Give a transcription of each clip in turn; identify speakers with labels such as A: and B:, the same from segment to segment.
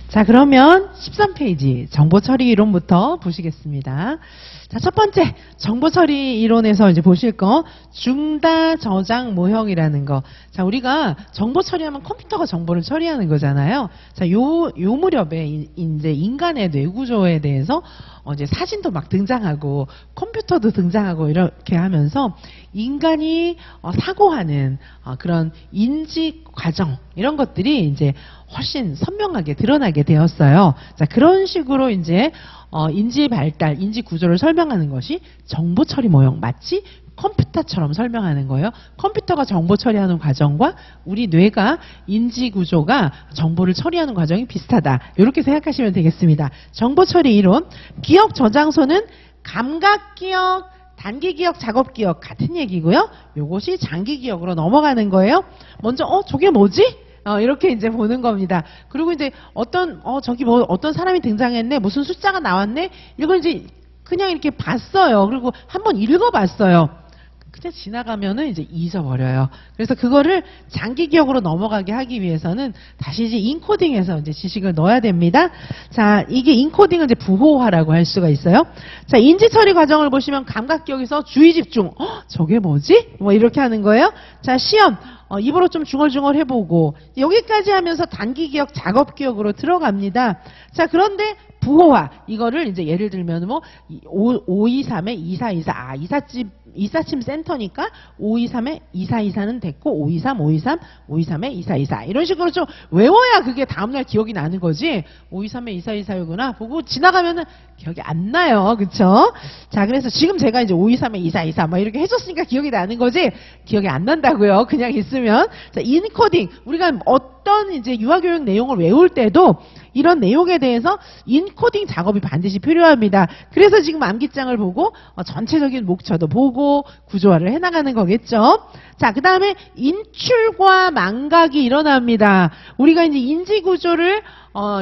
A: 자, 그러면 13페이지 정보 처리 이론부터 보시겠습니다. 자, 첫 번째 정보 처리 이론에서 이제 보실 거 중다 저장 모형이라는 거. 자, 우리가 정보 처리하면 컴퓨터가 정보를 처리하는 거잖아요. 자, 요 무렵에 이제 인간의 뇌구조에 대해서 이제 사진도 막 등장하고 컴퓨터도 등장하고 이렇게 하면서 인간이 사고하는 그런 인지 과정 이런 것들이 이제 훨씬 선명하게 드러나게 되었어요. 자, 그런 식으로 이제 인지 발달, 인지 구조를 설명하는 것이 정보 처리 모형, 마치 컴퓨터처럼 설명하는 거예요. 컴퓨터가 정보 처리하는 과정과 우리 뇌가 인지 구조가 정보를 처리하는 과정이 비슷하다. 이렇게 생각하시면 되겠습니다. 정보 처리 이론, 기억 저장소는 감각 기억, 단기 기억, 작업 기억 같은 얘기고요. 요것이 장기 기억으로 넘어가는 거예요. 먼저 저게 뭐지? 이렇게 이제 보는 겁니다. 그리고 이제 저기 뭐 어떤 사람이 등장했네, 무슨 숫자가 나왔네, 이걸 이제 그냥 이렇게 봤어요. 그리고 한번 읽어봤어요. 그냥 지나가면은 이제 잊어버려요. 그래서 그거를 장기 기억으로 넘어가게 하기 위해서는 다시 이제 인코딩해서 이제 지식을 넣어야 됩니다. 자, 이게 인코딩은 이제 부호화라고 할 수가 있어요. 자, 인지 처리 과정을 보시면 감각 기억에서 주의 집중. 저게 뭐지? 뭐 이렇게 하는 거예요. 자, 시험. 입으로 좀 중얼중얼 해보고 여기까지 하면서 단기 기억, 작업 기억으로 들어갑니다. 자, 그런데 부호화 이거를 이제 예를 들면 뭐 523에 2424 이삿짐 센터니까 523에 2424는 됐고 523 523에 2424 이런 식으로 좀 외워야 그게 다음날 기억이 나는 거지. 523에 2424이구나 보고 지나가면은 기억이 안 나요. 그쵸? 자, 그래서 지금 제가 이제 523에 2424 막 이렇게 해줬으니까 기억이 나는 거지 기억이 안 난다고요. 그냥 있으면. 자, 인코딩 우리가 어떤 이제 유아교육 내용을 외울 때도 이런 내용에 대해서 인코딩 작업이 반드시 필요합니다. 그래서 지금 암기장을 보고 전체적인 목차도 보고 구조화를 해나가는 거겠죠. 자, 그 다음에 인출과 망각이 일어납니다. 우리가 이제 인지구조를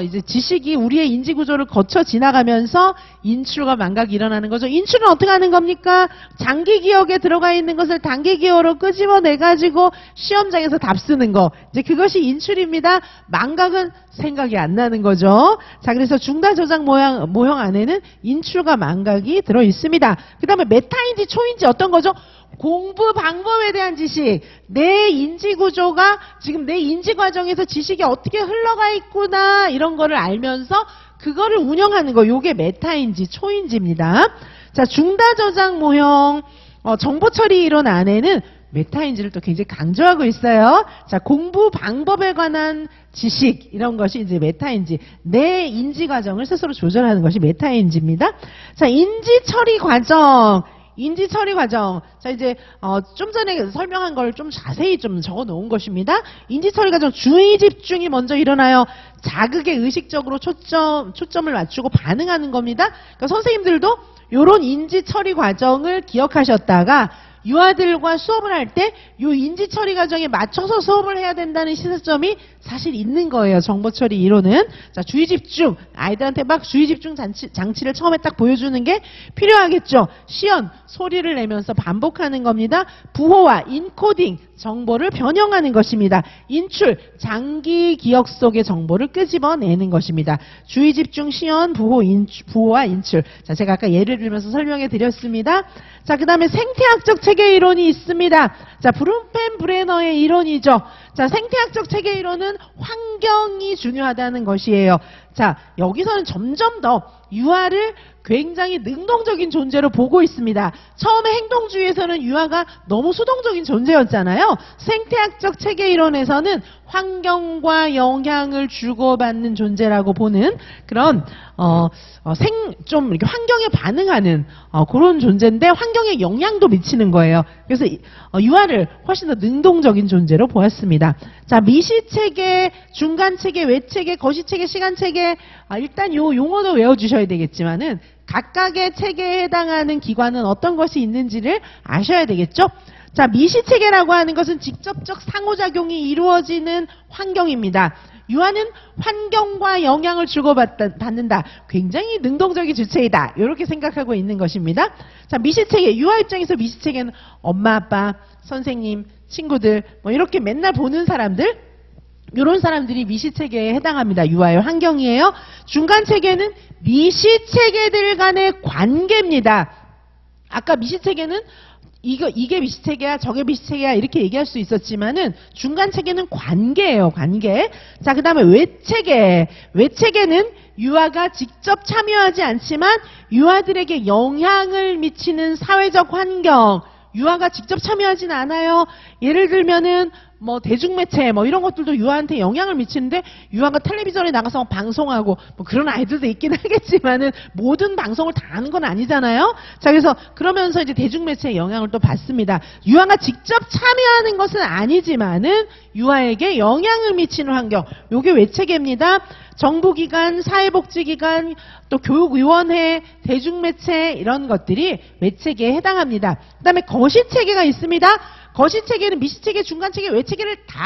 A: 이제 지식이 우리의 인지구조를 거쳐 지나가면서 인출과 망각이 일어나는 거죠. 인출은 어떻게 하는 겁니까? 장기 기억에 들어가 있는 것을 단기 기억으로 끄집어내가지고 시험장에서 답 쓰는 거. 이제 그것이 인출입니다. 망각은 생각이 안 나는 거죠. 자, 그래서 중다 저장 모형 안에는 인출과 망각이 들어 있습니다. 그 다음에 메타인지, 초인지 어떤 거죠? 공부 방법에 대한 지식, 내 인지 구조가 지금 내 인지 과정에서 지식이 어떻게 흘러가 있구나 이런 거를 알면서 그거를 운영하는 거, 요게 메타인지, 초인지입니다. 자, 중다 저장 모형 정보 처리 이론 안에는 메타인지를 또 굉장히 강조하고 있어요. 자, 공부 방법에 관한 지식 이런 것이 이제 메타인지, 내 인지 과정을 스스로 조절하는 것이 메타인지입니다. 자, 인지 처리 과정. 인지 처리 과정. 자, 이제 좀 전에 설명한 걸 좀 자세히 좀 적어 놓은 것입니다. 인지 처리 과정 주의 집중이 먼저 일어나요. 자극에 의식적으로 초점을 맞추고 반응하는 겁니다. 그러니까 선생님들도 이런 인지 처리 과정을 기억하셨다가 유아들과 수업을 할 때 이 인지 처리 과정에 맞춰서 수업을 해야 된다는 시사점이 사실 있는 거예요. 정보 처리 이론은. 자, 주의 집중. 아이들한테 막 주의 집중 장치를 처음에 딱 보여주는 게 필요하겠죠. 시연, 소리를 내면서 반복하는 겁니다. 부호화, 인코딩, 정보를 변형하는 것입니다. 인출, 장기 기억 속의 정보를 끄집어내는 것입니다. 주의 집중, 시연, 부호와 인출. 자, 제가 아까 예를 들면서 설명해 드렸습니다. 자, 그 다음에 생태학적 체계 이론이 있습니다. 자, 브룸펜 브레너의 이론이죠. 자, 생태학적 체계 이론은 환경이 중요하다는 것이에요. 자, 여기서는 점점 더 유아를 굉장히 능동적인 존재로 보고 있습니다. 처음에 행동주의에서는 유아가 너무 수동적인 존재였잖아요. 생태학적 체계 이론에서는 환경과 영향을 주고받는 존재라고 보는 그런 좀 이렇게 환경에 반응하는 그런 존재인데 환경에 영향도 미치는 거예요. 그래서 유아를 훨씬 더 능동적인 존재로 보았습니다. 자, 미시체계, 중간체계, 외체계, 거시체계, 시간체계. 일단 요 용어도 외워주셔야 되겠지만은 각각의 체계에 해당하는 기관은 어떤 것이 있는지를 아셔야 되겠죠? 자, 미시체계라고 하는 것은 직접적 상호작용이 이루어지는 환경입니다. 유아는 환경과 영향을 주고받는다. 굉장히 능동적인 주체이다. 이렇게 생각하고 있는 것입니다. 자, 미시체계. 유아 입장에서 미시체계는 엄마, 아빠, 선생님, 친구들 뭐 이렇게 맨날 보는 사람들. 이런 사람들이 미시체계에 해당합니다. 유아의 환경이에요. 중간체계는 미시체계들 간의 관계입니다. 아까 미시체계는 이게 미시체계야, 저게 미시체계야 이렇게 얘기할 수 있었지만은 중간체계는 관계예요. 관계. 자, 그 다음에 외체계. 외체계는 유아가 직접 참여하지 않지만 유아들에게 영향을 미치는 사회적 환경. 유아가 직접 참여하진 않아요. 예를 들면은 뭐 대중매체 뭐 이런 것들도 유아한테 영향을 미치는데 유아가 텔레비전에 나가서 방송하고 뭐 그런 아이들도 있긴 하겠지만은 모든 방송을 다 하는 건 아니잖아요. 자, 그래서 그러면서 이제 대중매체의 영향을 또 받습니다. 유아가 직접 참여하는 것은 아니지만은 유아에게 영향을 미치는 환경. 요게 외체계입니다. 정부기관, 사회복지기관, 또 교육위원회, 대중매체 이런 것들이 외체계에 해당합니다. 그 다음에 거시체계가 있습니다. 거시체계는 미시체계, 중간체계, 외체계를 다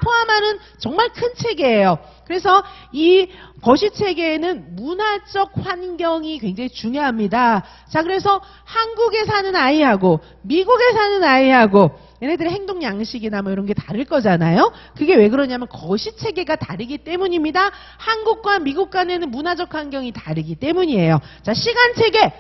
A: 포함하는 정말 큰 체계예요. 그래서 이 거시체계에는 문화적 환경이 굉장히 중요합니다. 자, 그래서 한국에 사는 아이하고 미국에 사는 아이하고 얘네들의 행동 양식이나 뭐 이런 게 다를 거잖아요. 그게 왜 그러냐면 거시체계가 다르기 때문입니다. 한국과 미국 간에는 문화적 환경이 다르기 때문이에요. 자, 시간체계.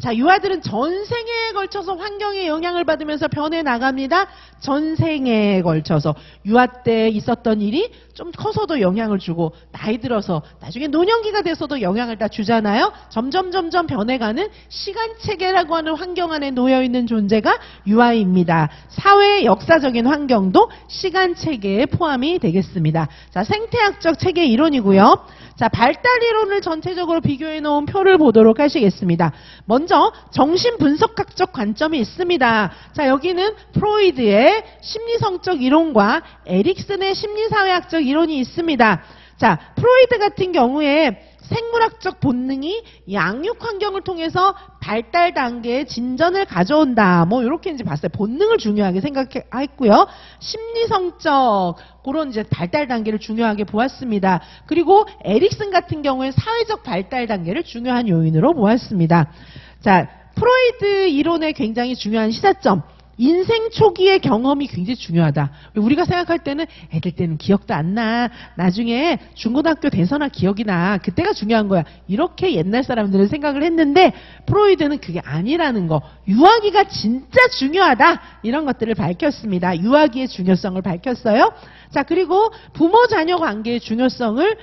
A: 자, 유아들은 전생에 걸쳐서 환경의 영향을 받으면서 변해 나갑니다. 전생에 걸쳐서 유아 때 있었던 일이 좀 커서도 영향을 주고 나이 들어서 나중에 노년기가 돼서도 영향을 다 주잖아요. 점점 변해가는 시간체계라고 하는 환경 안에 놓여있는 존재가 유아입니다. 사회 역사적인 환경도 시간체계에 포함이 되겠습니다. 자, 생태학적 체계 이론이고요. 자, 발달 이론을 전체적으로 비교해 놓은 표를 보도록 하시겠습니다. 먼저 정신분석학적 관점이 있습니다. 자, 여기는 프로이드의 심리성적 이론과 에릭슨의 심리사회학적 이론이 있습니다. 자, 프로이드 같은 경우에 생물학적 본능이 양육 환경을 통해서 발달 단계의 진전을 가져온다. 뭐 이렇게 이제 봤어요. 본능을 중요하게 생각했고요. 심리성적 그런 이제 발달 단계를 중요하게 보았습니다. 그리고 에릭슨 같은 경우에 사회적 발달 단계를 중요한 요인으로 보았습니다. 자, 프로이드 이론의 굉장히 중요한 시사점. 인생 초기의 경험이 굉장히 중요하다. 우리가 생각할 때는 애들 때는 기억도 안 나. 나중에 중고등학교 돼서나 기억이 나. 그때가 중요한 거야. 이렇게 옛날 사람들은 생각을 했는데 프로이드는 그게 아니라는 거. 유아기가 진짜 중요하다. 이런 것들을 밝혔습니다. 유아기의 중요성을 밝혔어요. 자, 그리고 부모 자녀 관계의 중요성을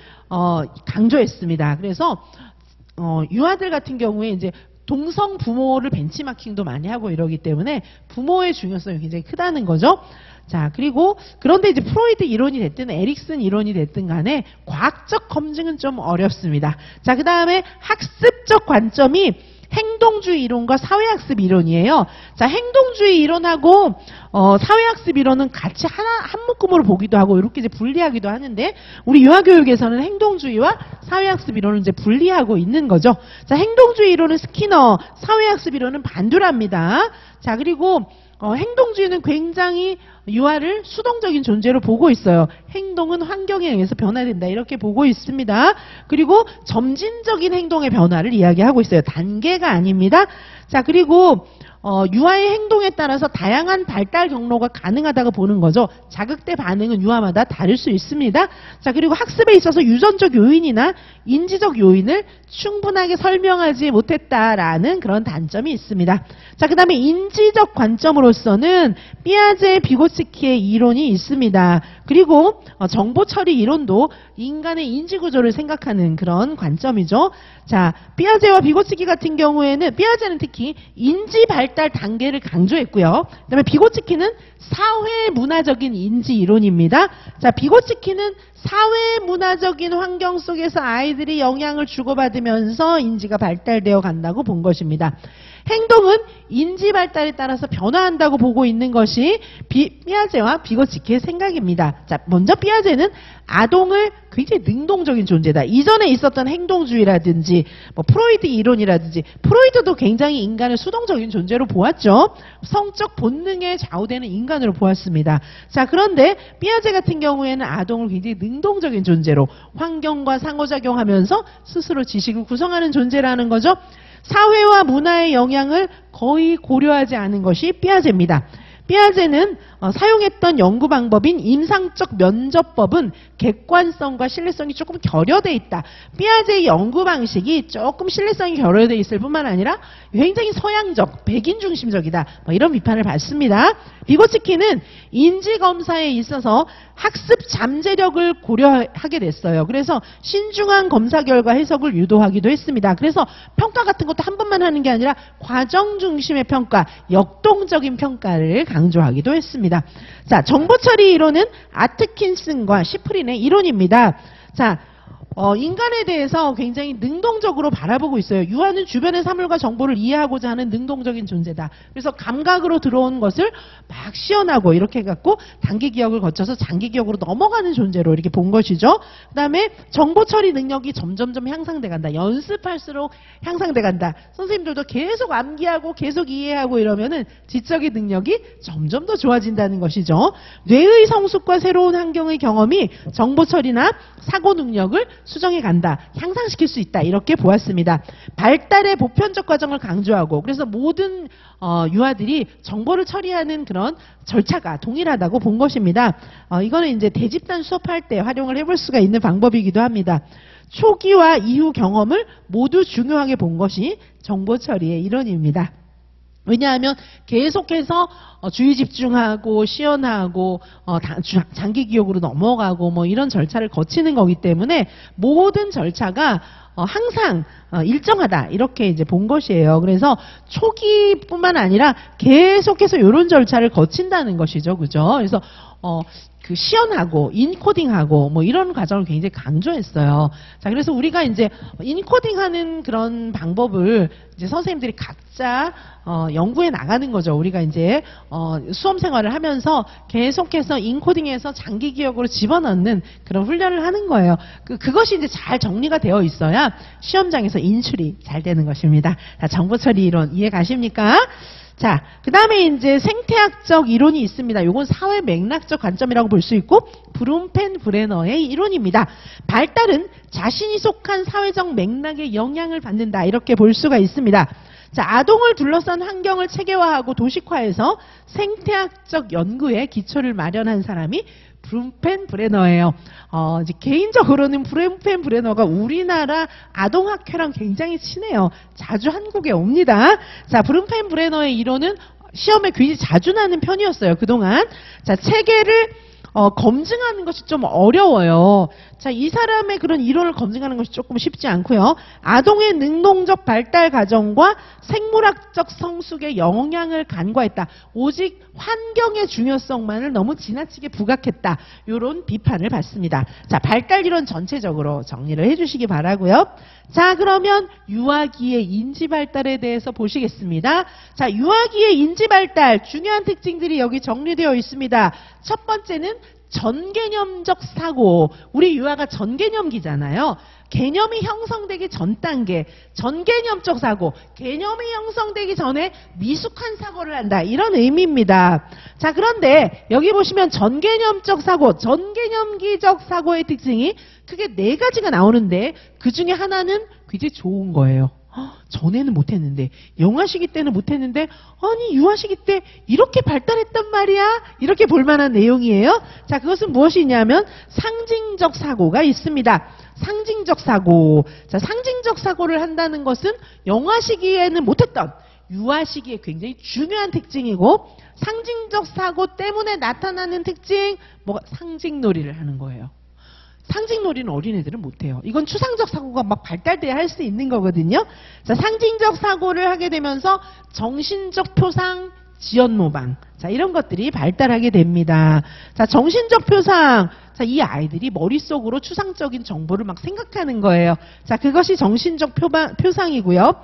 A: 강조했습니다. 그래서 유아들 같은 경우에 이제 동성 부모를 벤치마킹도 많이 하고 이러기 때문에 부모의 중요성이 굉장히 크다는 거죠. 자, 그리고 그런데 이제 프로이드 이론이 됐든 에릭슨 이론이 됐든 간에 과학적 검증은 좀 어렵습니다. 자, 그 다음에 학습적 관점이 행동주의 이론과 사회학습 이론이에요. 자, 행동주의 이론하고 사회학습 이론은 같이 한 묶음으로 보기도 하고 이렇게 이제 분리하기도 하는데 우리 유아교육에서는 행동주의와 사회학습 이론을 이제 분리하고 있는 거죠. 자, 행동주의 이론은 스키너, 사회학습 이론은 반두라입니다. 자, 그리고 행동주의는 굉장히 유아를 수동적인 존재로 보고 있어요. 행동은 환경에 의해서 변화된다 이렇게 보고 있습니다. 그리고 점진적인 행동의 변화를 이야기하고 있어요. 단계가 아닙니다. 자, 그리고 유아의 행동에 따라서 다양한 발달 경로가 가능하다고 보는 거죠. 자극대 반응은 유아마다 다를 수 있습니다. 자, 그리고 학습에 있어서 유전적 요인이나 인지적 요인을 충분하게 설명하지 못했다라는 그런 단점이 있습니다. 자, 그 다음에 인지적 관점으로서는 피아제, 비고츠키의 이론이 있습니다. 그리고 정보 처리 이론도 인간의 인지 구조를 생각하는 그런 관점이죠. 자, 피아제와 비고츠키 같은 경우에는 피아제는 특히 인지 발달 단계를 강조했고요. 그다음에 비고츠키는 사회 문화적인 인지 이론입니다. 자, 비고츠키는 사회 문화적인 환경 속에서 아이들이 영향을 주고받으면서 인지가 발달되어 간다고 본 것입니다. 행동은 인지 발달에 따라서 변화한다고 보고 있는 것이 피아제와 비고츠키의 생각입니다. 자, 먼저 피아제는 아동을 굉장히 능동적인 존재다. 이전에 있었던 행동주의라든지 뭐 프로이드 이론이라든지 프로이드도 굉장히 인간을 수동적인 존재로 보았죠. 성적 본능에 좌우되는 인간으로 보았습니다. 자, 그런데 피아제 같은 경우에는 아동을 굉장히 능동적인 존재로 환경과 상호작용하면서 스스로 지식을 구성하는 존재라는 거죠. 사회와 문화의 영향을 거의 고려하지 않은 것이 피아제입니다. 피아제는 사용했던 연구 방법인 임상적 면접법은 객관성과 신뢰성이 조금 결여돼 있다. 피아제의 연구 방식이 조금 신뢰성이 결여돼 있을 뿐만 아니라 굉장히 서양적, 백인 중심적이다. 이런 비판을 받습니다. 비고츠키는 인지검사에 있어서 학습 잠재력을 고려하게 됐어요. 그래서 신중한 검사 결과 해석을 유도하기도 했습니다. 그래서 평가 같은 것도 한 번만 하는 게 아니라 과정 중심의 평가, 역동적인 평가를 강조하기도 했습니다. 자, 정보 처리 이론은 아트킨슨과 시프린의 이론입니다. 자, 인간에 대해서 굉장히 능동적으로 바라보고 있어요. 유아는 주변의 사물과 정보를 이해하고자 하는 능동적인 존재다. 그래서 감각으로 들어온 것을 막 시연하고 이렇게 해갖고 단기 기억을 거쳐서 장기 기억으로 넘어가는 존재로 이렇게 본 것이죠. 그 다음에 정보 처리 능력이 점점점 향상돼 간다. 연습할수록 향상돼 간다. 선생님들도 계속 암기하고 계속 이해하고 이러면은 지적인 능력이 점점 더 좋아진다는 것이죠. 뇌의 성숙과 새로운 환경의 경험이 정보 처리나 사고 능력을 수정해 간다. 향상시킬 수 있다. 이렇게 보았습니다. 발달의 보편적 과정을 강조하고 그래서 모든 유아들이 정보를 처리하는 그런 절차가 동일하다고 본 것입니다. 이거는 이제 대집단 수업할 때 활용을 해볼 수가 있는 방법이기도 합니다. 초기와 이후 경험을 모두 중요하게 본 것이 정보 처리의 이론입니다. 왜냐하면 계속해서 주의 집중하고 시연하고 장기 기억으로 넘어가고 뭐 이런 절차를 거치는 거기 때문에 모든 절차가 항상 일정하다 이렇게 이제 본 것이에요. 그래서 초기뿐만 아니라 계속해서 이런 절차를 거친다는 것이죠, 그죠? 그래서 그 시연하고 인코딩하고 뭐 이런 과정을 굉장히 강조했어요. 자, 그래서 우리가 이제 인코딩하는 그런 방법을 이제 선생님들이 각자 연구해 나가는 거죠. 우리가 이제 수험 생활을 하면서 계속해서 인코딩해서 장기 기억으로 집어넣는 그런 훈련을 하는 거예요. 그것이 이제 잘 정리가 되어 있어야 시험장에서 인출이 잘 되는 것입니다. 자, 정보 처리 이론 이해 가십니까? 자, 그 다음에 이제 생태학적 이론이 있습니다. 요건 사회 맥락적 관점이라고 볼 수 있고, 브룸펜 브레너의 이론입니다. 발달은 자신이 속한 사회적 맥락에 영향을 받는다. 이렇게 볼 수가 있습니다. 자, 아동을 둘러싼 환경을 체계화하고 도식화해서 생태학적 연구에 기초를 마련한 사람이 브룸펜 브레너예요. 이제 개인적으로는 브룸펜 브레너가 우리나라 아동학회랑 굉장히 친해요. 자주 한국에 옵니다. 자, 브룸펜 브레너의 이론은 시험에 굉장히 자주 나는 편이었어요, 그동안. 자, 체계를 검증하는 것이 좀 어려워요. 자, 이 사람의 그런 이론을 검증하는 것이 조금 쉽지 않고요. 아동의 능동적 발달 과정과 생물학적 성숙에 영향을 간과했다. 오직 환경의 중요성만을 너무 지나치게 부각했다. 이런 비판을 받습니다. 자, 발달 이론 전체적으로 정리를 해주시기 바라고요. 자, 그러면 유아기의 인지 발달에 대해서 보시겠습니다. 자, 유아기의 인지 발달 중요한 특징들이 여기 정리되어 있습니다. 첫 번째는 전개념적 사고. 우리 유아가 전개념기잖아요. 개념이 형성되기 전 단계, 전개념적 사고, 개념이 형성되기 전에 미숙한 사고를 한다. 이런 의미입니다. 자, 그런데 여기 보시면 전개념적 사고, 전개념기적 사고의 특징이 크게 4가지가 나오는데 그 중에 하나는 굉장히 좋은 거예요. 전에는 못했는데, 영아 시기 때는 못했는데, 아니 유아 시기 때 이렇게 발달했단 말이야? 이렇게 볼만한 내용이에요. 자, 그것은 무엇이냐면 상징적 사고가 있습니다. 상징적 사고. 자, 상징적 사고를 한다는 것은 영아 시기에는 못했던 유아 시기에 굉장히 중요한 특징이고, 상징적 사고 때문에 나타나는 특징, 상징놀이를 하는 거예요. 상징놀이는 어린애들은 못해요. 이건 추상적 사고가 막 발달돼야 할 수 있는 거거든요. 자, 상징적 사고를 하게 되면서 정신적 표상, 지연 모방, 자, 이런 것들이 발달하게 됩니다. 자, 정신적 표상. 자, 이 아이들이 머릿속으로 추상적인 정보를 막 생각하는 거예요. 자, 그것이 정신적 표상이고요.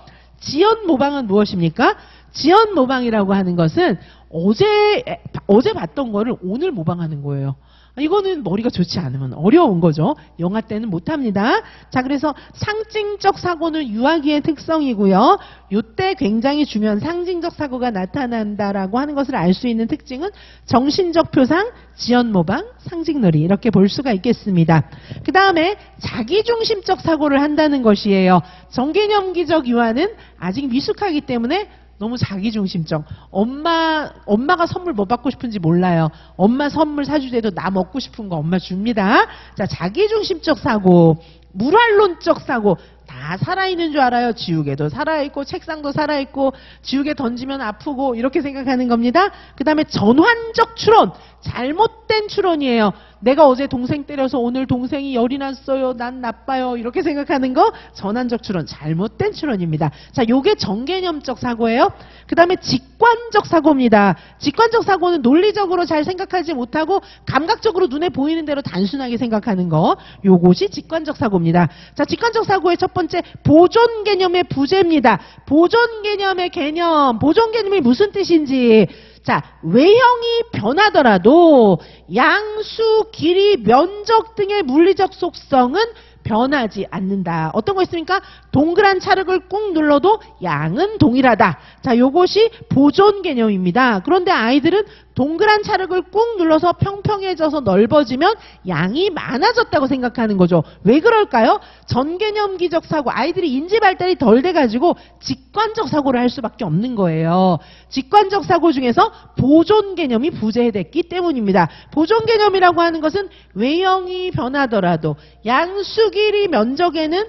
A: 지연 모방은 무엇입니까? 지연 모방이라고 하는 것은 어제 봤던 거를 오늘 모방하는 거예요. 이거는 머리가 좋지 않으면 어려운 거죠. 영아 때는 못합니다. 자, 그래서 상징적 사고는 유아기의 특성이고요. 이때 굉장히 중요한 상징적 사고가 나타난다라고 하는 것을 알 수 있는 특징은 정신적 표상, 지연 모방, 상징놀이 이렇게 볼 수가 있겠습니다. 그 다음에 자기중심적 사고를 한다는 것이에요. 전개념기적 유아는 아직 미숙하기 때문에 너무 자기중심적. 엄마가 선물 뭐 받고 싶은지 몰라요. 엄마 선물 사주대도 나 먹고 싶은 거 엄마 줍니다. 자, 자기중심적 사고, 물활론적 사고. 다 살아있는 줄 알아요. 지우개도 살아있고 책상도 살아있고 지우개 던지면 아프고 이렇게 생각하는 겁니다. 그 다음에 전환적 추론. 잘못된 추론이에요. 내가 어제 동생 때려서 오늘 동생이 열이 났어요. 난 나빠요. 이렇게 생각하는 거 전환적 추론. 잘못된 추론입니다. 자, 요게 정개념적 사고예요. 그 다음에 직관적 사고입니다. 직관적 사고는 논리적으로 잘 생각하지 못하고 감각적으로 눈에 보이는 대로 단순하게 생각하는 거. 요것이 직관적 사고입니다. 자, 직관적 사고의 첫 번째 보존 개념의 부재입니다. 보존 개념의 개념. 보존 개념이 무슨 뜻인지. 자, 외형이 변하더라도 양수, 길이, 면적 등의 물리적 속성은 변하지 않는다. 어떤 거 있습니까? 동그란 찰흙을 꾹 눌러도 양은 동일하다. 자, 요것이 보존 개념입니다. 그런데 아이들은 동그란 찰흙을 꾹 눌러서 평평해져서 넓어지면 양이 많아졌다고 생각하는 거죠. 왜 그럴까요? 전개념기적 사고, 아이들이 인지 발달이 덜 돼가지고 직관적 사고를 할 수밖에 없는 거예요. 직관적 사고 중에서 보존 개념이 부재됐기 때문입니다. 보존 개념이라고 하는 것은 외형이 변하더라도 양수, 길이, 면적에는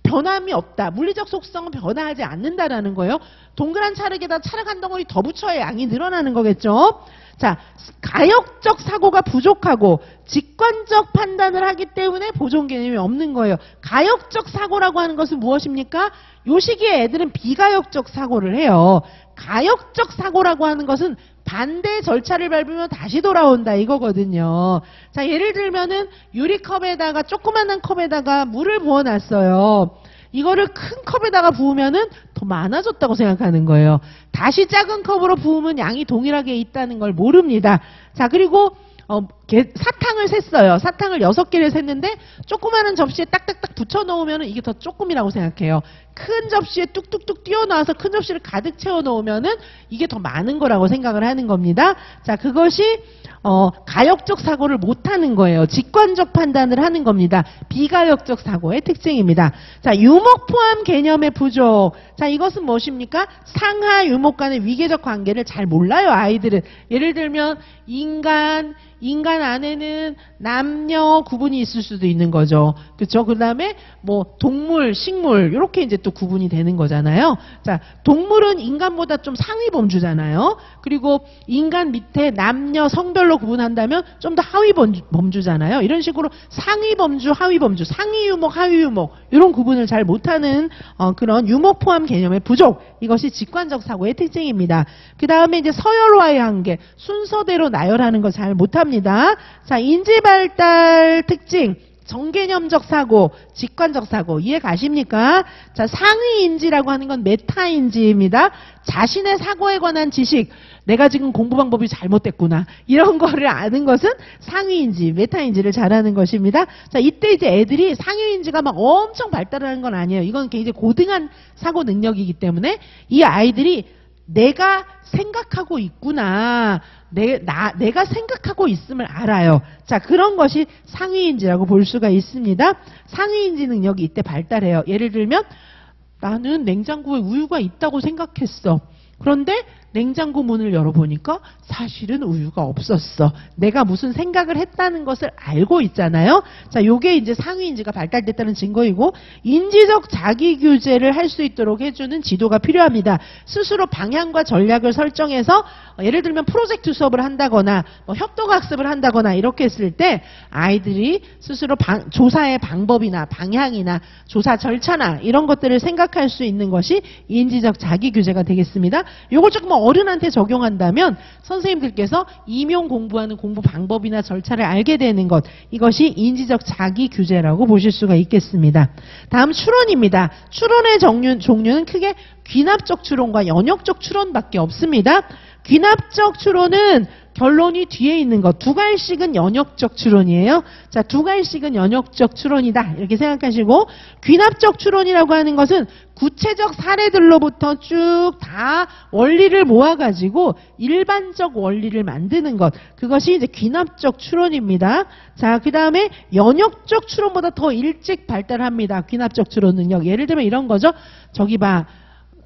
A: 변함이 없다. 물리적 속성은 변화하지 않는다라는 거예요. 동그란 찰흙에다 찰흙 한 덩어리 더 붙여야 양이 늘어나는 거겠죠. 자, 가역적 사고가 부족하고 직관적 판단을 하기 때문에 보존 개념이 없는 거예요. 가역적 사고라고 하는 것은 무엇입니까? 요 시기에 애들은 비가역적 사고를 해요. 가역적 사고라고 하는 것은 반대 절차를 밟으면 다시 돌아온다 이거거든요. 자, 예를 들면은 유리컵에다가 조그만한 컵에다가 물을 부어놨어요. 이거를 큰 컵에다가 부으면은 더 많아졌다고 생각하는 거예요. 다시 작은 컵으로 부으면 양이 동일하게 있다는 걸 모릅니다. 자, 그리고 사탕을 셌어요. 사탕을 6개를 샜는데 조그마한 접시에 딱딱딱 붙여 놓으면 이게 더 조금이라고 생각해요. 큰 접시에 뚝뚝뚝 띄워놔서 큰 접시를 가득 채워 놓으면은 이게 더 많은 거라고 생각을 하는 겁니다. 자, 그것이 가역적 사고를 못하는 거예요. 직관적 판단을 하는 겁니다. 비가역적 사고의 특징입니다. 자, 유목 포함 개념의 부족. 자, 이것은 무엇입니까? 상하 유목 간의 위계적 관계를 잘 몰라요, 아이들은. 예를 들면 인간 안에는 남녀 구분이 있을 수도 있는 거죠. 그렇죠? 그다음에 뭐 동물, 식물 이렇게 이제 또 구분이 되는 거잖아요. 자, 동물은 인간보다 좀 상위 범주잖아요. 그리고 인간 밑에 남녀 성별로 구분한다면 좀 더 하위 범주잖아요. 이런 식으로 상위 범주, 하위 범주, 상위 유목, 하위 유목 이런 구분을 잘 못하는 그런 유목 포함 개념의 부족. 이것이 직관적 사고의 특징입니다. 그 다음에 이제 서열화의 한계, 순서대로 나열하는 거 잘 못합니다. 자, 인지 발달 특징. 정개념적 사고, 직관적 사고 이해 가십니까? 자, 상위인지라고 하는 건 메타인지입니다. 자신의 사고에 관한 지식, 내가 지금 공부 방법이 잘못됐구나 이런 거를 아는 것은 상위인지, 메타인지를 잘하는 것입니다. 자, 이때 이제 애들이 상위인지가 막 엄청 발달하는 건 아니에요. 이건 굉장히 고등한 사고 능력이기 때문에 이 아이들이 내가 생각하고 있구나. 내가 생각하고 있음을 알아요. 자, 그런 것이 상위인지라고 볼 수가 있습니다. 상위인지 능력이 이때 발달해요. 예를 들면 나는 냉장고에 우유가 있다고 생각했어. 그런데 냉장고 문을 열어보니까 사실은 우유가 없었어. 내가 무슨 생각을 했다는 것을 알고 있잖아요. 자, 요게 이제 상위인지가 발달됐다는 증거이고, 인지적 자기규제를 할 수 있도록 해주는 지도가 필요합니다. 스스로 방향과 전략을 설정해서 예를 들면 프로젝트 수업을 한다거나 뭐 협동학습을 한다거나 이렇게 했을 때 아이들이 스스로 조사의 방법이나 방향이나 조사 절차나 이런 것들을 생각할 수 있는 것이 인지적 자기규제가 되겠습니다. 요걸 조금 어른한테 적용한다면 선생님들께서 임용 공부하는 공부 방법이나 절차를 알게 되는 것, 이것이 인지적 자기규제라고 보실 수가 있겠습니다. 다음 추론입니다. 추론의 종류는 크게 귀납적 추론과 연역적 추론밖에 없습니다. 귀납적 추론은 결론이 뒤에 있는 것, 두 갈씩은 연역적 추론이에요. 자, 두 갈씩은 연역적 추론이다 이렇게 생각하시고, 귀납적 추론이라고 하는 것은 구체적 사례들로부터 쭉 다 원리를 모아가지고 일반적 원리를 만드는 것, 그것이 이제 귀납적 추론입니다. 자, 그 다음에 연역적 추론보다 더 일찍 발달합니다. 귀납적 추론 능력. 예를 들면 이런 거죠. 저기 봐,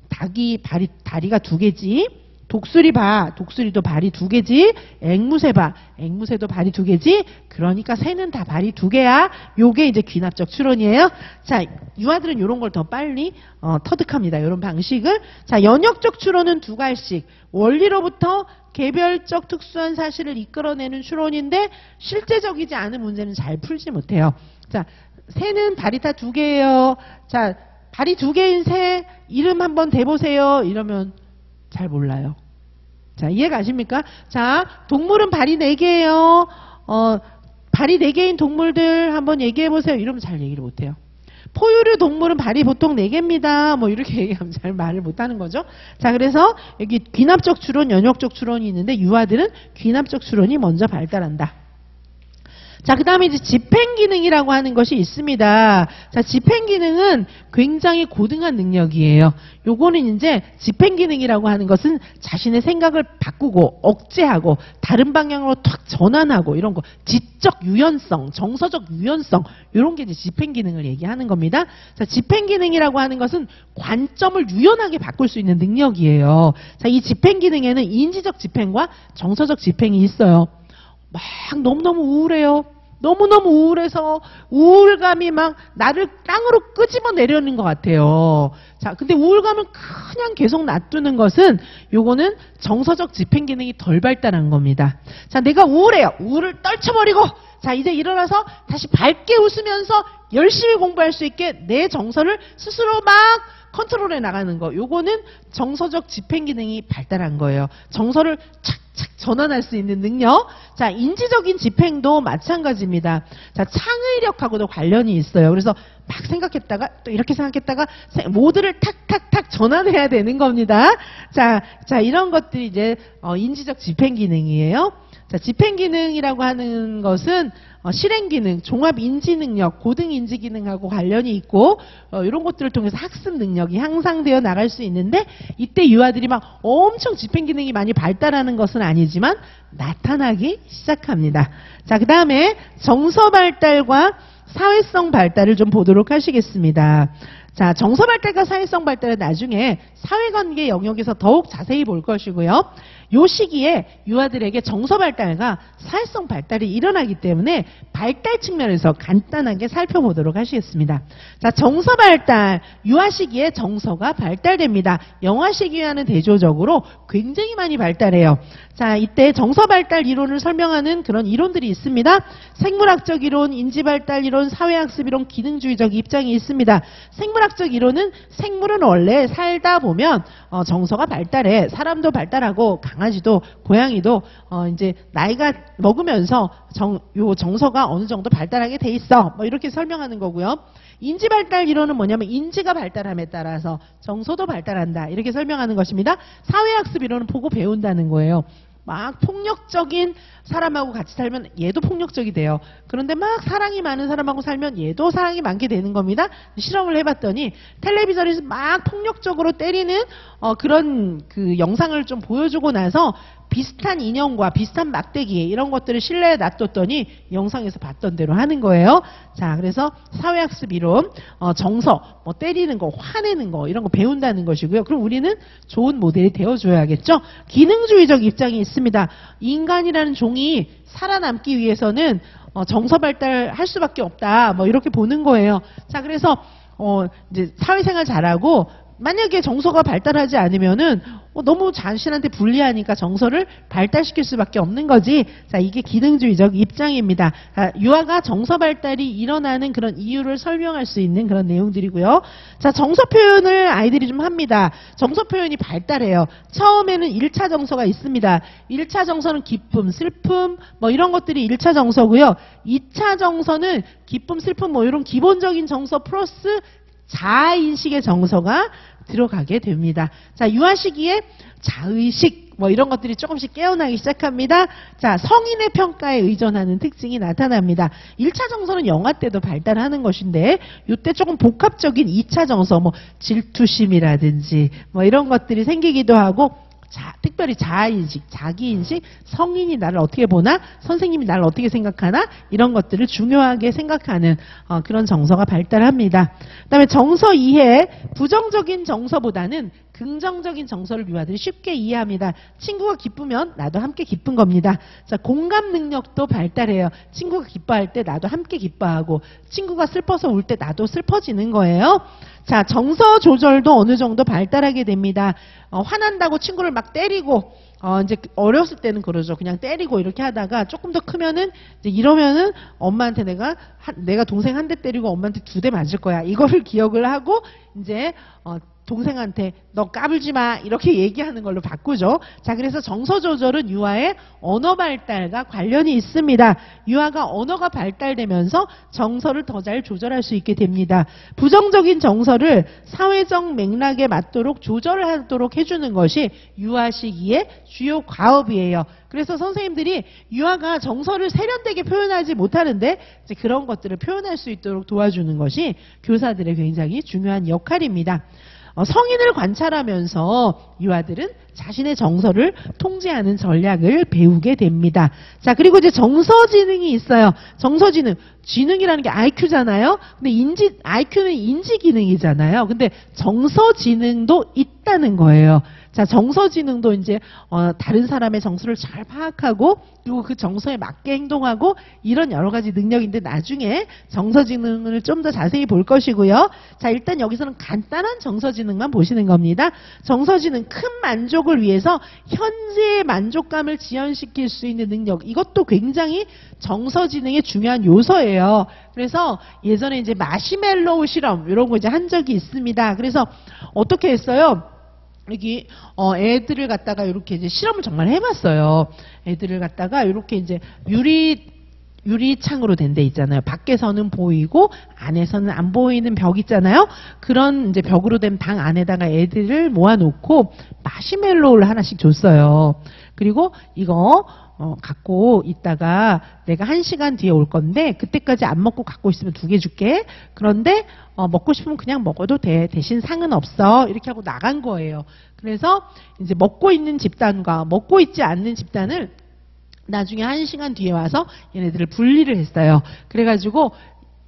A: 다리가 2개지. 독수리 봐. 독수리도 발이 2개지. 앵무새 봐. 앵무새도 발이 2개지. 그러니까 새는 다 발이 2개야. 요게 이제 귀납적 추론이에요. 자, 유아들은 요런 걸 더 빨리 터득합니다. 요런 방식을. 자, 연역적 추론은 2갈씩. 원리로부터 개별적 특수한 사실을 이끌어내는 추론인데 실제적이지 않은 문제는 잘 풀지 못해요. 자, 새는 발이 다 2개예요. 자, 발이 2개인 새 이름 한번 대보세요. 이러면 잘 몰라요. 자, 이해가십니까? 자, 동물은 발이 4개예요. 발이 4개인 동물들 한번 얘기해보세요. 이러면 잘 얘기를 못해요. 포유류 동물은 발이 보통 4개입니다. 뭐 이렇게 얘기하면 잘 말을 못하는 거죠. 자, 그래서 여기 귀납적 추론, 연역적 추론이 있는데 유아들은 귀납적 추론이 먼저 발달한다. 자, 그 다음에 이제 집행기능이라고 하는 것이 있습니다. 자, 집행기능은 굉장히 고등한 능력이에요. 요거는 이제 집행기능이라고 하는 것은 자신의 생각을 바꾸고 억제하고 다른 방향으로 탁 전환하고 이런 거, 지적 유연성, 정서적 유연성, 이런 게 이제 집행기능을 얘기하는 겁니다. 자, 집행기능이라고 하는 것은 관점을 유연하게 바꿀 수 있는 능력이에요. 자, 이 집행기능에는 인지적 집행과 정서적 집행이 있어요. 막 너무너무 우울해요. 너무너무 우울해서 우울감이 막 나를 땅으로 끄집어 내려는 것 같아요. 자, 근데 우울감을 그냥 계속 놔두는 것은 요거는 정서적 집행 기능이 덜 발달한 겁니다. 자, 내가 우울해요. 우울을 떨쳐버리고 자, 이제 일어나서 다시 밝게 웃으면서 열심히 공부할 수 있게 내 정서를 스스로 막 컨트롤해 나가는 거. 요거는 정서적 집행 기능이 발달한 거예요. 정서를 착착 전환할 수 있는 능력. 자, 인지적인 집행도 마찬가지입니다. 자, 창의력하고도 관련이 있어요. 그래서 막 생각했다가 또 이렇게 생각했다가 모두를 탁탁탁 전환해야 되는 겁니다. 자, 이런 것들이 이제 인지적 집행 기능이에요. 자, 집행 기능이라고 하는 것은 실행 기능, 종합 인지 능력, 고등 인지 기능하고 관련이 있고 이런 것들을 통해서 학습 능력이 향상되어 나갈 수 있는데 이때 유아들이 막 엄청 집행 기능이 많이 발달하는 것은 아니지만 나타나기 시작합니다. 자, 그 다음에 정서 발달과 사회성 발달을 좀 보도록 하시겠습니다. 자, 정서 발달과 사회성 발달은 나중에 사회관계 영역에서 더욱 자세히 볼 것이고요. 요 시기에 유아들에게 정서 발달과 사회성 발달이 일어나기 때문에 발달 측면에서 간단하게 살펴보도록 하시겠습니다. 자, 정서 발달, 유아 시기에 정서가 발달됩니다. 영아 시기와는 대조적으로 굉장히 많이 발달해요. 자, 이때 정서 발달 이론을 설명하는 그런 이론들이 있습니다. 생물학적 이론, 인지발달 이론, 사회학습 이론, 기능주의적 입장이 있습니다. 생물학적 이론은 생물은 원래 살다 보면 정서가 발달해. 사람도 발달하고 강아지도 고양이도 이제 나이가 먹으면서 요 정서가 어느 정도 발달하게 돼 있어. 뭐 이렇게 설명하는 거고요. 인지발달 이론은 뭐냐면 인지가 발달함에 따라서 정서도 발달한다. 이렇게 설명하는 것입니다. 사회학습 이론은 보고 배운다는 거예요. 막 폭력적인 사람하고 같이 살면 얘도 폭력적이 돼요. 그런데 막 사랑이 많은 사람하고 살면 얘도 사랑이 많게 되는 겁니다. 실험을 해봤더니 텔레비전에서 막 폭력적으로 때리는 그런 그 영상을 좀 보여주고 나서 비슷한 인형과 비슷한 막대기 이런 것들을 실내에 놔뒀더니 영상에서 봤던 대로 하는 거예요. 자, 그래서 사회학습 이론, 정서, 뭐 때리는 거, 화내는 거 이런 거 배운다는 것이고요. 그럼 우리는 좋은 모델이 되어줘야겠죠. 기능주의적 입장이 있습니다. 인간이라는 종이 살아남기 위해서는 정서 발달할 수밖에 없다. 뭐 이렇게 보는 거예요. 자, 그래서 이제 사회생활 잘하고 만약에 정서가 발달하지 않으면은 너무 자신한테 불리하니까 정서를 발달시킬 수밖에 없는 거지. 자, 이게 기능주의적 입장입니다. 유아가 정서 발달이 일어나는 그런 이유를 설명할 수 있는 그런 내용들이고요. 자, 정서 표현을 아이들이 좀 합니다. 정서 표현이 발달해요. 처음에는 1차 정서가 있습니다. 1차 정서는 기쁨, 슬픔 뭐 이런 것들이 1차 정서고요. 2차 정서는 기쁨, 슬픔 뭐 이런 기본적인 정서 플러스 자아인식의 정서가 들어가게 됩니다. 자, 유아 시기에 자의식 뭐 이런 것들이 조금씩 깨어나기 시작합니다. 자, 성인의 평가에 의존하는 특징이 나타납니다. 1차 정서는 영아 때도 발달하는 것인데 이때 조금 복합적인 2차 정서 뭐 질투심이라든지 뭐 이런 것들이 생기기도 하고 특별히 자아인식, 자기인식, 성인이 나를 어떻게 보나, 선생님이 나를 어떻게 생각하나 이런 것들을 중요하게 생각하는 그런 정서가 발달합니다. 그다음에 정서 이해, 부정적인 정서보다는 긍정적인 정서를 유아들이 쉽게 이해합니다. 친구가 기쁘면 나도 함께 기쁜 겁니다. 자, 공감 능력도 발달해요. 친구가 기뻐할 때 나도 함께 기뻐하고, 친구가 슬퍼서 울 때 나도 슬퍼지는 거예요. 자, 정서 조절도 어느 정도 발달하게 됩니다. 화난다고 친구를 막 때리고, 이제 어렸을 때는 그러죠. 그냥 때리고 이렇게 하다가 조금 더 크면은 이제 이러면은 엄마한테 내가 동생 한 대 때리고 엄마한테 2대 맞을 거야. 이거를 기억을 하고 이제 동생한테 너 까불지 마 이렇게 얘기하는 걸로 바꾸죠. 자, 그래서 정서 조절은 유아의 언어 발달과 관련이 있습니다. 유아가 언어가 발달되면서 정서를 더 잘 조절할 수 있게 됩니다. 부정적인 정서를 사회적 맥락에 맞도록 조절을 하도록 해주는 것이 유아 시기의 주요 과업이에요. 그래서 선생님들이 유아가 정서를 세련되게 표현하지 못하는데 이제 그런 것들을 표현할 수 있도록 도와주는 것이 교사들의 굉장히 중요한 역할입니다. 성인을 관찰하면서 유아들은 자신의 정서를 통제하는 전략을 배우게 됩니다. 자, 그리고 이제 정서지능이 있어요. 정서지능. 지능이라는 게 IQ잖아요. 근데 IQ는 인지기능이잖아요. 근데 정서지능도 있다는 거예요. 자, 정서지능도 이제 다른 사람의 정서를 잘 파악하고 그리고 그 정서에 맞게 행동하고 이런 여러 가지 능력인데 나중에 정서지능을 좀 더 자세히 볼 것이고요. 자, 일단 여기서는 간단한 정서지능만 보시는 겁니다. 정서지능, 큰 만족을 위해서 현재의 만족감을 지연시킬 수 있는 능력, 이것도 굉장히 정서지능의 중요한 요소예요. 그래서 예전에 이제 마시멜로우 실험 이런 거 이제 한 적이 있습니다. 그래서 어떻게 했어요? 여기 애들을 갖다가 이렇게 이제 실험을 정말 해봤어요. 애들을 갖다가 이렇게 이제 유리창으로 된 데 있잖아요. 밖에서는 보이고 안에서는 안 보이는 벽 있잖아요. 그런 이제 벽으로 된 방 안에다가 애들을 모아놓고 마시멜로우를 하나씩 줬어요. 그리고 이거 갖고 있다가 내가 1시간 뒤에 올 건데 그때까지 안 먹고 갖고 있으면 2개 줄게. 그런데 먹고 싶으면 그냥 먹어도 돼. 대신 상은 없어. 이렇게 하고 나간 거예요. 그래서 이제 먹고 있는 집단과 먹고 있지 않는 집단을 나중에 1시간 뒤에 와서 얘네들을 분리를 했어요. 그래가지고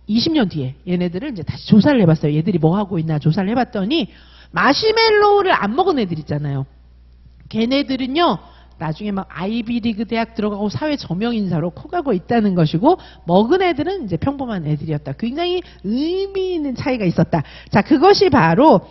A: 20년 뒤에 얘네들을 이제 다시 조사를 해봤어요. 얘들이 뭐 하고 있나 조사를 해봤더니 마시멜로우를 안 먹은 애들 있잖아요. 걔네들은요, 나중에 막 아이비리그 대학 들어가고 사회 저명인사로 커가고 있다는 것이고, 먹은 애들은 이제 평범한 애들이었다. 굉장히 의미 있는 차이가 있었다. 자, 그것이 바로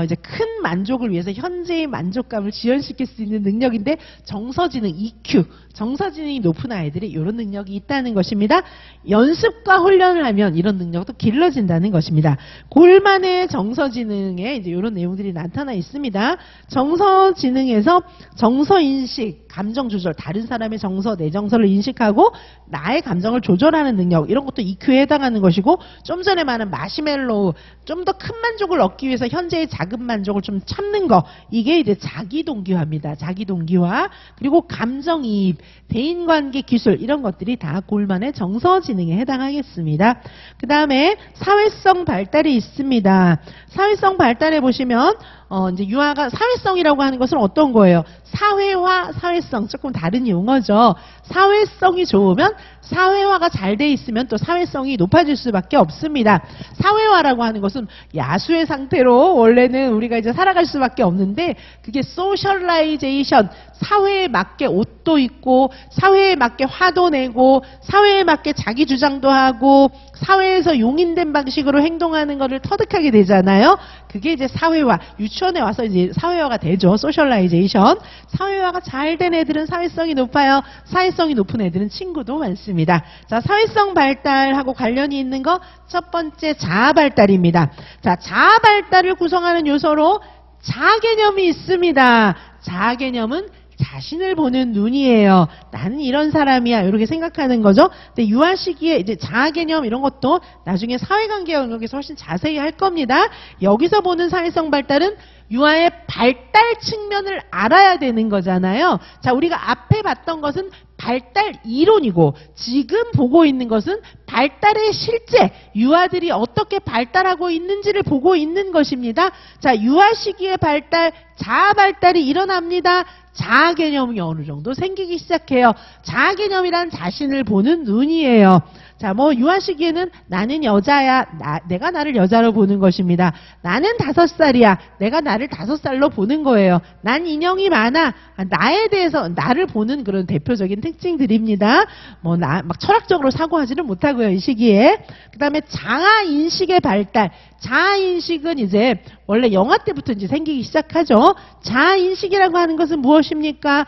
A: 이제 큰 만족을 위해서 현재의 만족감을 지연시킬 수 있는 능력인데, 정서지능 EQ, 정서지능이 높은 아이들이 이런 능력이 있다는 것입니다. 연습과 훈련을 하면 이런 능력도 길러진다는 것입니다. 골만의 정서지능에 이제 이런 내용들이 나타나 있습니다. 정서지능에서 정서인식, 감정 조절, 다른 사람의 정서, 내 정서를 인식하고 나의 감정을 조절하는 능력, 이런 것도 EQ에 해당하는 것이고, 좀 전에 말한 마시멜로우, 좀 더 큰 만족을 얻기 위해서 현재의 작은 만족을 좀 참는 거, 이게 이제 자기동기화입니다. 자기동기화, 그리고 감정이입, 대인관계 기술, 이런 것들이 다 골만의 정서지능에 해당하겠습니다. 그 다음에 사회성 발달이 있습니다. 사회성 발달해 보시면 이제 유아가 사회성이라고 하는 것은 어떤 거예요? 사회화, 사회성, 조금 다른 용어죠. 사회성이 좋으면, 사회화가 잘 돼 있으면 또 사회성이 높아질 수밖에 없습니다. 사회화라고 하는 것은 야수의 상태로 원래는 우리가 이제 살아갈 수밖에 없는데, 그게 소셜라이제이션, 사회에 맞게 옷도 입고 사회에 맞게 화도 내고 사회에 맞게 자기 주장도 하고 사회에서 용인된 방식으로 행동하는 것을 터득하게 되잖아요. 그게 이제 사회화, 유치원에 와서 이제 사회화가 되죠. 소셜라이제이션. 사회화가 잘 된 애들은 사회성이 높아요. 사회성이 높은 애들은 친구도 많습니다. 자, 사회성 발달하고 관련이 있는 거 첫 번째 자아 발달입니다. 자, 자아 발달을 구성하는 요소로 자아 개념이 있습니다. 자아 개념은 자신을 보는 눈이에요. 나는 이런 사람이야. 이렇게 생각하는 거죠. 근데 유아 시기에 이제 자아 개념 이런 것도 나중에 사회관계 영역에서 훨씬 자세히 할 겁니다. 여기서 보는 사회성 발달은 유아의 발달 측면을 알아야 되는 거잖아요. 자, 우리가 앞에 봤던 것은 발달 이론이고 지금 보고 있는 것은 발달의 실제, 유아들이 어떻게 발달하고 있는지를 보고 있는 것입니다. 자, 유아 시기의 발달, 자아 발달이 일어납니다. 자아 개념이 어느 정도 생기기 시작해요. 자아 개념이란 자신을 보는 눈이에요. 자, 뭐 유아시기에는 나는 여자야. 내가 나를 여자로 보는 것입니다. 나는 5살이야. 내가 나를 5살로 보는 거예요. 난 인형이 많아. 나에 대해서 나를 보는 그런 대표적인 특징들입니다. 뭐 막 철학적으로 사고하지는 못하고요, 이 시기에. 그다음에 자아 인식의 발달. 자아 인식은 이제 원래 영아 때부터 이제 생기기 시작하죠. 자아 인식이라고 하는 것은 무엇입니까?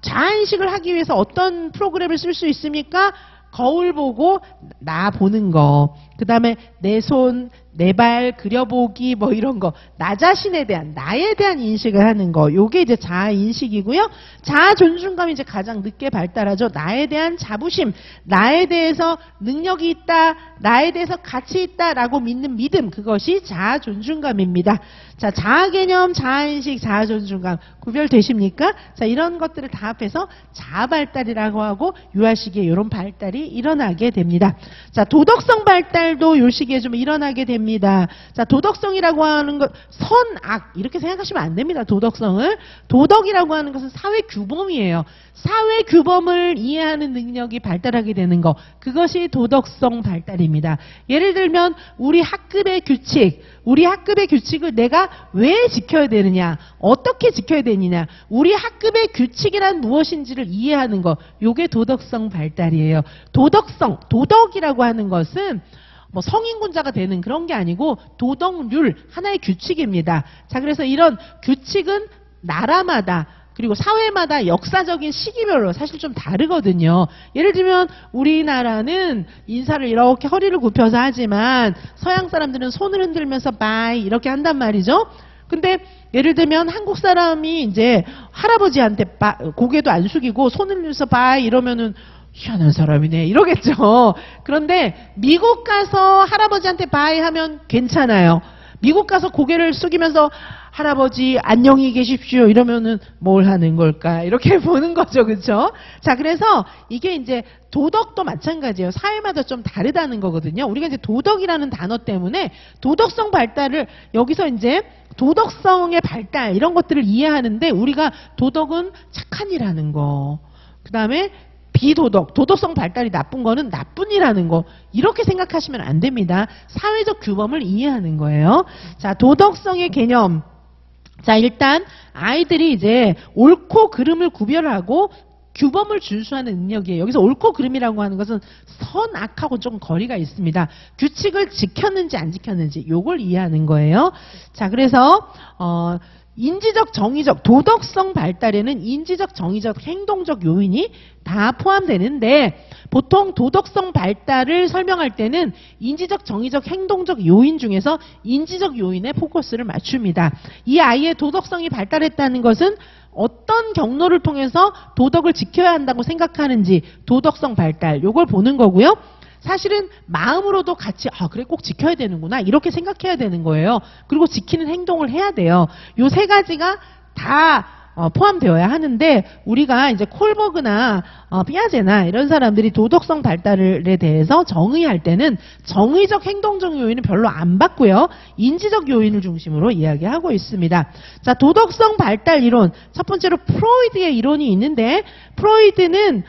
A: 자아 인식을 하기 위해서 어떤 프로그램을 쓸 수 있습니까? 거울 보고 나 보는 거. 그다음에 내 손, 내 발 그려보기 뭐 이런 거. 나 자신에 대한 나에 대한 인식을 하는 거. 요게 이제 자아 인식이고요. 자아 존중감이 이제 가장 늦게 발달하죠. 나에 대한 자부심, 나에 대해서 능력이 있다, 나에 대해서 가치 있다라고 믿는 믿음. 그것이 자아 존중감입니다. 자, 자아 개념, 자아 인식, 자아 존중감 구별되십니까? 자, 이런 것들을 다 합해서 자아 발달이라고 하고 유아 시기에 이런 발달이 일어나게 됩니다. 자, 도덕성 발달도 요 시기에 좀 일어나게 됩니다. 자, 도덕성이라고 하는 것, 선악 이렇게 생각하시면 안 됩니다. 도덕성을. 도덕이라고 하는 것은 사회 규범이에요. 사회 규범을 이해하는 능력이 발달하게 되는 것. 그것이 도덕성 발달입니다. 예를 들면 우리 학급의 규칙을 내가 왜 지켜야 되느냐, 어떻게 지켜야 되느냐, 우리 학급의 규칙이란 무엇인지를 이해하는 것. 요게 도덕성 발달이에요. 도덕이라고 하는 것은 뭐 성인군자가 되는 그런 게 아니고 도덕률, 하나의 규칙입니다. 자, 그래서 이런 규칙은 나라마다 그리고 사회마다 역사적인 시기별로 사실 좀 다르거든요. 예를 들면 우리나라는 인사를 이렇게 허리를 굽혀서 하지만 서양 사람들은 손을 흔들면서 바이 이렇게 한단 말이죠. 근데 예를 들면 한국 사람이 이제 할아버지한테 고개도 안 숙이고 손을 들면서 바이 이러면은 희한한 사람이네 이러겠죠. 그런데 미국 가서 할아버지한테 바이 하면 괜찮아요. 미국 가서 고개를 숙이면서 할아버지 안녕히 계십시오 이러면은 뭘 하는 걸까 이렇게 보는 거죠. 그렇죠? 자, 그래서 이게 이제 도덕도 마찬가지예요. 사회마다 좀 다르다는 거거든요. 우리가 이제 도덕이라는 단어 때문에 도덕성 발달을 여기서 이제 도덕성의 발달 이런 것들을 이해하는데 우리가 도덕은 착한 일하는 거, 그다음에 도덕성 발달이 나쁜 거는 나쁜 일하는 거, 이렇게 생각하시면 안 됩니다. 사회적 규범을 이해하는 거예요. 자, 도덕성의 개념. 자, 일단 아이들이 이제 옳고 그름을 구별하고 규범을 준수하는 능력이에요. 여기서 옳고 그름이라고 하는 것은 선악하고 좀 거리가 있습니다. 규칙을 지켰는지 안 지켰는지 요걸 이해하는 거예요. 자, 그래서 인지적, 정의적, 도덕성 발달에는 인지적, 정의적, 행동적 요인이 다 포함되는데 보통 도덕성 발달을 설명할 때는 인지적, 정의적, 행동적 요인 중에서 인지적 요인에 포커스를 맞춥니다. 이 아이의 도덕성이 발달했다는 것은 어떤 경로를 통해서 도덕을 지켜야 한다고 생각하는지 도덕성 발달 요걸 보는 거고요. 사실은 마음으로도 같이 그래 꼭 지켜야 되는구나 이렇게 생각해야 되는 거예요. 그리고 지키는 행동을 해야 돼요. 요 3가지가 다 포함되어야 하는데 우리가 이제 콜버그나 피아제나 이런 사람들이 도덕성 발달에 대해서 정의할 때는 정의적 행동적 요인은 별로 안 봤고요. 인지적 요인을 중심으로 이야기하고 있습니다. 자, 도덕성 발달 이론 첫 번째로 프로이드의 이론이 있는데 프로이드는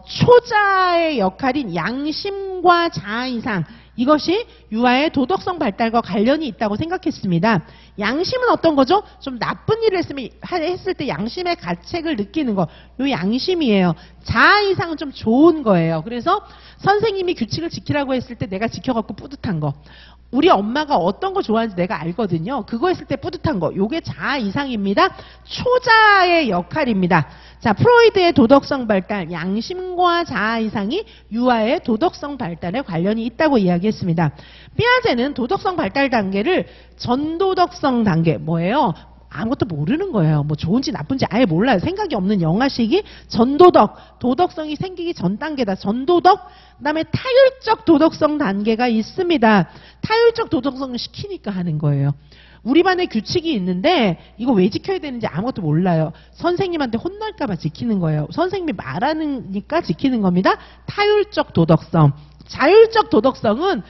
A: 초자의 역할인 양심과 자아이상 이것이 유아의 도덕성 발달과 관련이 있다고 생각했습니다. 양심은 어떤 거죠? 좀 나쁜 일을 했을 때 양심의 가책을 느끼는 거. 요 양심이에요. 자아이상은 좀 좋은 거예요. 그래서 선생님이 규칙을 지키라고 했을 때 내가 지켜갖고 뿌듯한 거. 우리 엄마가 어떤 거 좋아하는지 내가 알거든요. 그거 했을 때 뿌듯한 거. 요게 자아 이상입니다. 초자의 역할입니다. 자, 프로이드의 도덕성 발달, 양심과 자아 이상이 유아의 도덕성 발달에 관련이 있다고 이야기했습니다. 피아제는 도덕성 발달 단계를 전도덕성 단계, 뭐예요? 아무것도 모르는 거예요. 뭐 좋은지 나쁜지 아예 몰라요. 생각이 없는 영아 시기 전도덕, 도덕성이 생기기 전 단계다. 전도덕, 그다음에 타율적 도덕성 단계가 있습니다. 타율적 도덕성을 시키니까 하는 거예요. 우리 반에 규칙이 있는데 이거 왜 지켜야 되는지 아무것도 몰라요. 선생님한테 혼날까 봐 지키는 거예요. 선생님이 말하니까 지키는 겁니다. 타율적 도덕성. 자율적 도덕성은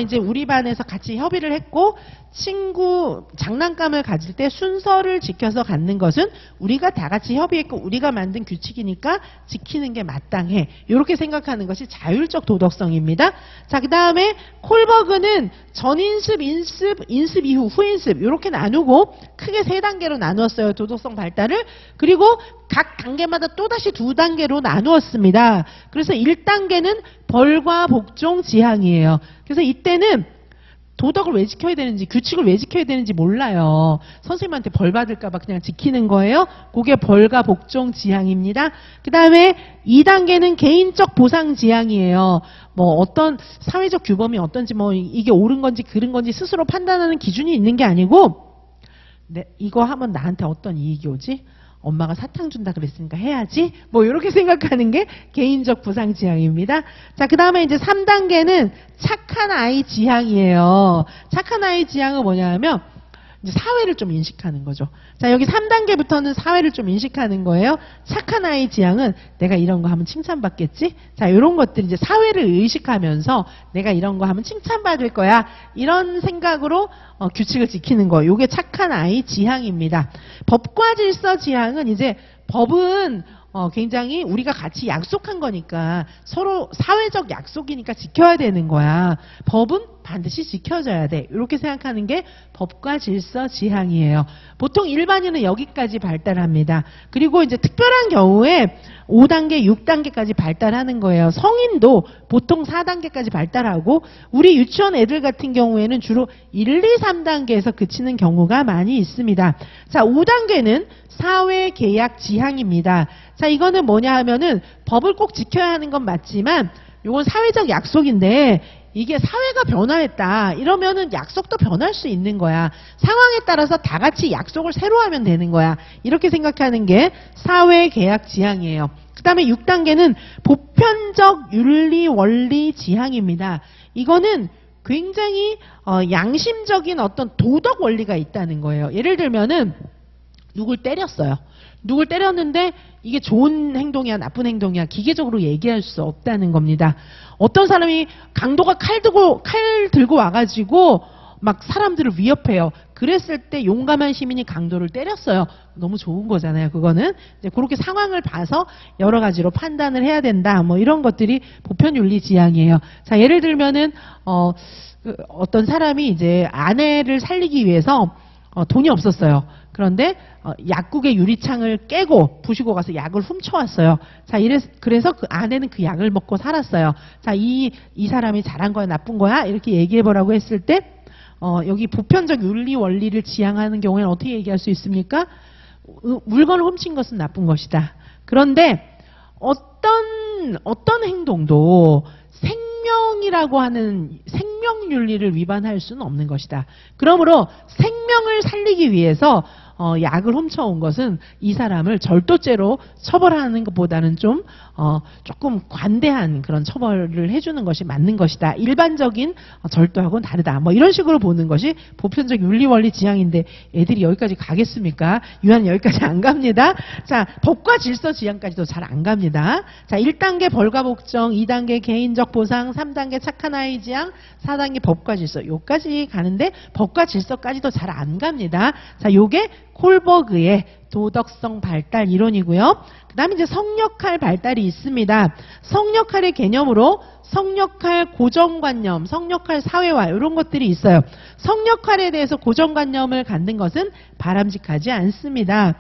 A: 이제 우리 반에서 같이 협의를 했고 친구 장난감을 가질 때 순서를 지켜서 갖는 것은 우리가 다 같이 협의했고 우리가 만든 규칙이니까 지키는 게 마땅해. 이렇게 생각하는 것이 자율적 도덕성입니다. 자, 그 다음에 콜버그는 전인습, 인습 이후, 후인습 이렇게 나누고 크게 3단계로 나누었어요. 도덕성 발달을. 그리고 각 단계마다 또다시 2단계로 나누었습니다. 그래서 1단계는 벌과 복종 지향이에요. 그래서 이때는 도덕을 왜 지켜야 되는지, 규칙을 왜 지켜야 되는지 몰라요. 선생님한테 벌 받을까봐 그냥 지키는 거예요. 그게 벌과 복종 지향입니다. 그 다음에 2단계는 개인적 보상 지향이에요. 뭐 어떤 사회적 규범이 어떤지, 뭐 이게 옳은 건지 그른 건지 스스로 판단하는 기준이 있는 게 아니고, 이거 하면 나한테 어떤 이익이 오지? 엄마가 사탕 준다 그랬으니까 해야지. 뭐 이렇게 생각하는 게 개인적 보상 지향입니다. 자, 그 다음에 이제 3단계는 착한 아이 지향이에요. 착한 아이 지향은 뭐냐면 이제 사회를 좀 인식하는 거죠. 자, 여기 3단계부터는 사회를 좀 인식하는 거예요. 착한 아이 지향은 내가 이런 거 하면 칭찬받겠지? 자, 이런 것들 이제 사회를 의식하면서 내가 이런 거 하면 칭찬받을 거야. 이런 생각으로 규칙을 지키는 거. 요게 착한 아이 지향입니다. 법과 질서 지향은 이제 법은 굉장히 우리가 같이 약속한 거니까 서로 사회적 약속이니까 지켜야 되는 거야. 법은 반드시 지켜져야 돼. 이렇게 생각하는 게 법과 질서 지향이에요. 보통 일반인은 여기까지 발달합니다. 그리고 이제 특별한 경우에 5단계, 6단계까지 발달하는 거예요. 성인도 보통 4단계까지 발달하고 우리 유치원 애들 같은 경우에는 주로 1, 2, 3단계에서 그치는 경우가 많이 있습니다. 자, 5단계는 사회계약 지향입니다. 자, 이거는 뭐냐 하면은 법을 꼭 지켜야 하는 건 맞지만 이건 사회적 약속인데 이게 사회가 변화했다 이러면은 약속도 변할 수 있는 거야. 상황에 따라서 다 같이 약속을 새로 하면 되는 거야. 이렇게 생각하는 게 사회계약 지향이에요. 그 다음에 6단계는 보편적 윤리 원리 지향입니다. 이거는 굉장히 양심적인 어떤 도덕 원리가 있다는 거예요. 예를 들면은 누굴 때렸어요. 누굴 때렸는데 이게 좋은 행동이야 나쁜 행동이야 기계적으로 얘기할 수 없다는 겁니다. 어떤 사람이 강도가 칼 들고 와가지고 막 사람들을 위협해요. 그랬을 때 용감한 시민이 강도를 때렸어요. 너무 좋은 거잖아요. 그거는 이제 그렇게 상황을 봐서 여러 가지로 판단을 해야 된다. 뭐 이런 것들이 보편윤리 지향이에요. 자, 예를 들면은 어떤 사람이 이제 아내를 살리기 위해서 돈이 없었어요. 그런데 약국의 유리창을 깨고 부시고 가서 약을 훔쳐왔어요. 자, 그래서 그 아내는 그 약을 먹고 살았어요. 자, 이 사람이 잘한 거야, 나쁜 거야? 이렇게 얘기해보라고 했을 때, 여기 보편적 윤리 원리를 지향하는 경우에는 어떻게 얘기할 수 있습니까? 물건을 훔친 것은 나쁜 것이다. 그런데 어떤 행동도 생명이라고 하는 생명 윤리를 위반할 수는 없는 것이다. 그러므로 생명을 살리기 위해서 약을 훔쳐온 것은 이 사람을 절도죄로 처벌하는 것보다는 조금 관대한 그런 처벌을 해주는 것이 맞는 것이다. 일반적인 절도하고는 다르다. 뭐 이런 식으로 보는 것이 보편적 윤리 원리 지향인데 애들이 여기까지 가겠습니까? 유한은 여기까지 안 갑니다. 자, 법과 질서 지향까지도 잘 안 갑니다. 자, 1단계 벌과 복종, 2단계 개인적 보상, 3단계 착한 아이 지향, 4단계 법과 질서. 요까지 가는데 법과 질서까지도 잘 안 갑니다. 자, 요게 콜버그의 도덕성 발달 이론이고요. 그 다음에 이제 성역할 발달이 있습니다. 성역할의 개념으로 성역할 고정관념, 성역할 사회화 이런 것들이 있어요. 성역할에 대해서 고정관념을 갖는 것은 바람직하지 않습니다.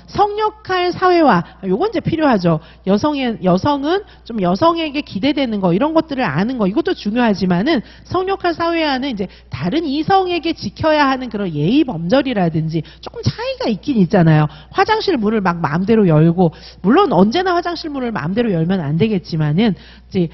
A: 성역할 사회화 요건 이제 필요하죠. 여성은 좀 여성에게 기대되는 거 이런 것들을 아는 거 이것도 중요하지만은 성역할 사회화는 이제 다른 이성에게 지켜야 하는 그런 예의 범절이라든지 조금 차이가 있긴 있잖아요. 화장실 문을 막 마음대로 열고 물론 언제나 화장실 문을 마음대로 열면 안 되겠지만은 이제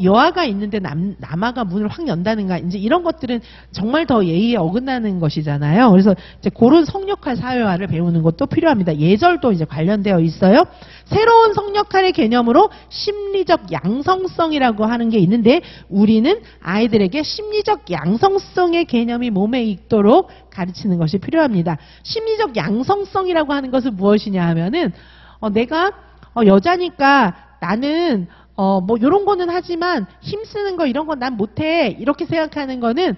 A: 여아가 있는데 남아가 문을 확 연다는가 이제 이런 것들은 정말 더 예의에 어긋나는 것이잖아요. 그래서 이제 그런 성역할 사회화를 배우는 것도 필요합니다. 예절도 이제 관련되어 있어요. 새로운 성역할의 개념으로 심리적 양성성이라고 하는 게 있는데 우리는 아이들에게 심리적 양성성의 개념이 몸에 익도록 가르치는 것이 필요합니다. 심리적 양성성이라고 하는 것은 무엇이냐 하면은 내가 여자니까 나는 뭐 요런 거는 하지만 힘쓰는 거 이런 건 난 못해 이렇게 생각하는 거는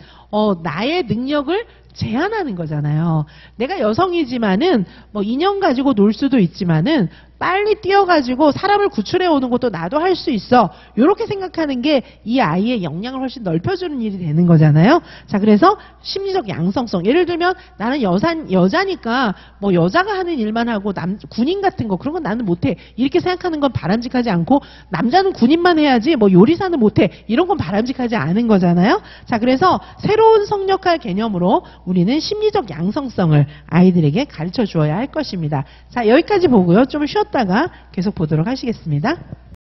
A: 나의 능력을 제한하는 거잖아요. 내가 여성이지만은 뭐 인형 가지고 놀 수도 있지만은 빨리 뛰어가지고 사람을 구출해 오는 것도 나도 할 수 있어. 이렇게 생각하는 게 이 아이의 역량을 훨씬 넓혀주는 일이 되는 거잖아요. 자, 그래서 심리적 양성성. 예를 들면 나는 여자니까 뭐 여자가 하는 일만 하고 군인 같은 거 그런 건 나는 못해. 이렇게 생각하는 건 바람직하지 않고 남자는 군인만 해야지 뭐 요리사는 못해. 이런 건 바람직하지 않은 거잖아요. 자, 그래서 새로운 성역할 개념으로 우리는 심리적 양성성을 아이들에게 가르쳐 주어야 할 것입니다. 자, 여기까지 보고요. 좀 쉬었다가 계속 보도록 하시겠습니다.